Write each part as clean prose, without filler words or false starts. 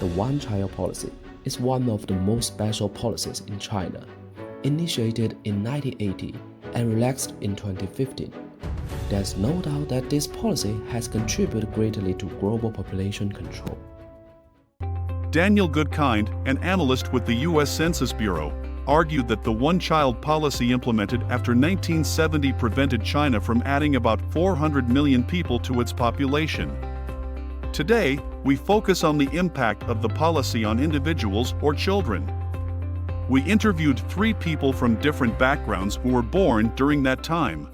the one-child policy is one of the most special policies in China, initiated in 1980 and relaxed in 2015. There's no doubt that this policy has contributed greatly to global population control. Daniel Goodkind, an analyst with the U.S. Census Bureau, argued that the one-child policy implemented after 1970 prevented China from adding about 400 million people to its population. Today, we focus on the impact of the policy on individuals or children. We interviewed 3 people from different backgrounds who were born during that time.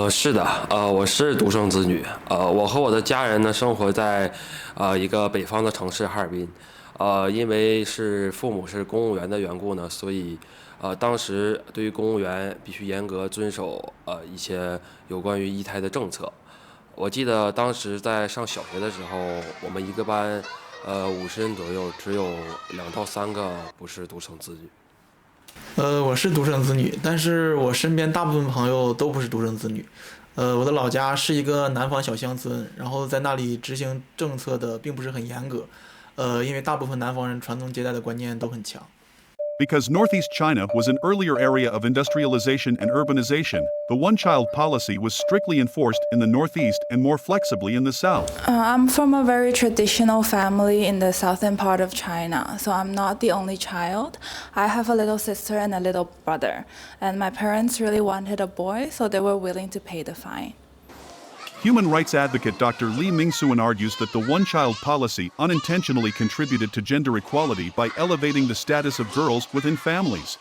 是的，我是独生子女，我和我的家人呢生活在一个北方的城市哈尔滨，因为父母是公务员的缘故呢，所以当时对于公务员必须严格遵守一些有关于一胎的政策。我记得当时在上小学的时候，我们一个班50人左右，只有2到3个不是独生子女。我是独生子女，但是我身边大部分朋友都不是独生子女。我的老家是一个南方小乡村，然后在那里执行政策的并不是很严格，因为大部分南方人传宗接代的观念都很强。Because Northeast China was an earlier area of industrialization and urbanization, the one-child policy was strictly enforced in the Northeast and more flexibly in the South. I'm from a very traditional family in the southern part of China, so I'm not the only child. I have a little sister and a little brother, and my parents really wanted a boy, so they were willing to pay the fine. Human rights advocate Dr. Li Mingsuan argues that the one-child policy unintentionally contributed to gender equality by elevating the status of girls within families.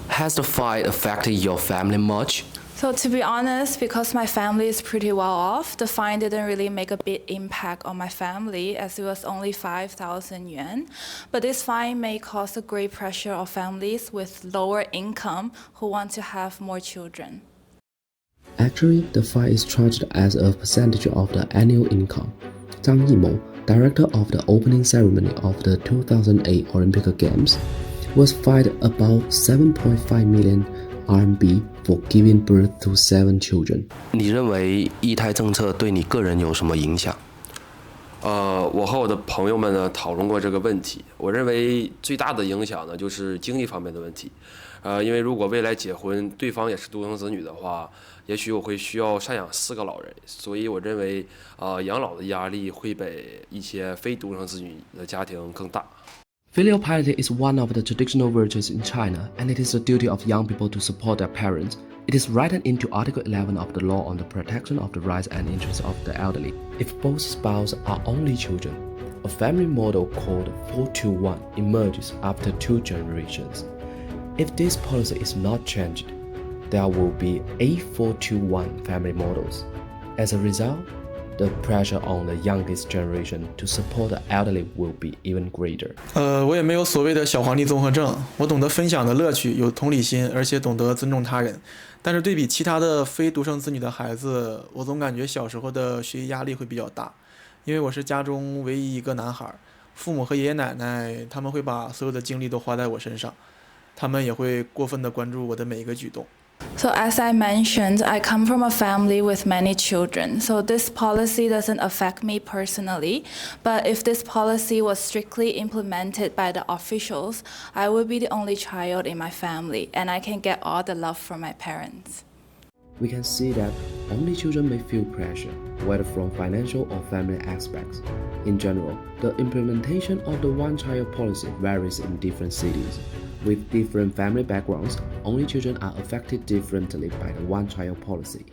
Has the fine affected your family much? So to be honest, because my family is pretty well off, the fine didn't really make a big impact on my family as it was only 5,000 yuan. But this fine may cause a great pressure on families with lower income who want to have more children. Actually, the fine is charged as a percentage of the annual income. Zhang Yimou, director of the opening ceremony of the 2008 Olympic Games, was fined about 7.5 million RMB for giving birth to 7 children. 你认为一胎政策对你个人有什么影响？我和我的朋友们呢讨论过这个问题。我认为最大的影响呢就是经济方面的问题。因为如果未来结婚，对方也是独生子女的话，也许我会需要赡养4个老人，所以我认为养老的压力会比一些非独生子女的家庭更大。Filial piety is one of the traditional virtues in China, and it is the duty of young people to support their parents. It is written into Article 11 of the Law on the Protection of the Rights and Interests of the Elderly. If both spouses are only children, a family model called 4-to-1 emerges after 2 generations. If this policy is not changed, there will be 8 4-to-1 family models. As a result, the pressure on the youngest generation to support the elderly will be even greater. 我也没有所谓的小皇帝综合症，我懂得分享的乐趣，有同理心，而且懂得尊重他人。但是对比其他的非独生子女的孩子，我总感觉小时候的学习压力会比较大，因为我是家中唯一一个男孩，父母和爷爷奶奶他们会把所有的精力都花在我身上，他们也会过分地关注我的每一个举动。So as I mentioned, I come from a family with many children, so this policy doesn't affect me personally, but if this policy was strictly implemented by the officials, I would be the only child in my family, and I can get all the love from my parents. We can see that only children may feel pressure, whether from financial or family aspects. In general, the implementation of the one-child policy varies in different cities. With different family backgrounds, only children are affected differently by the one-child policy.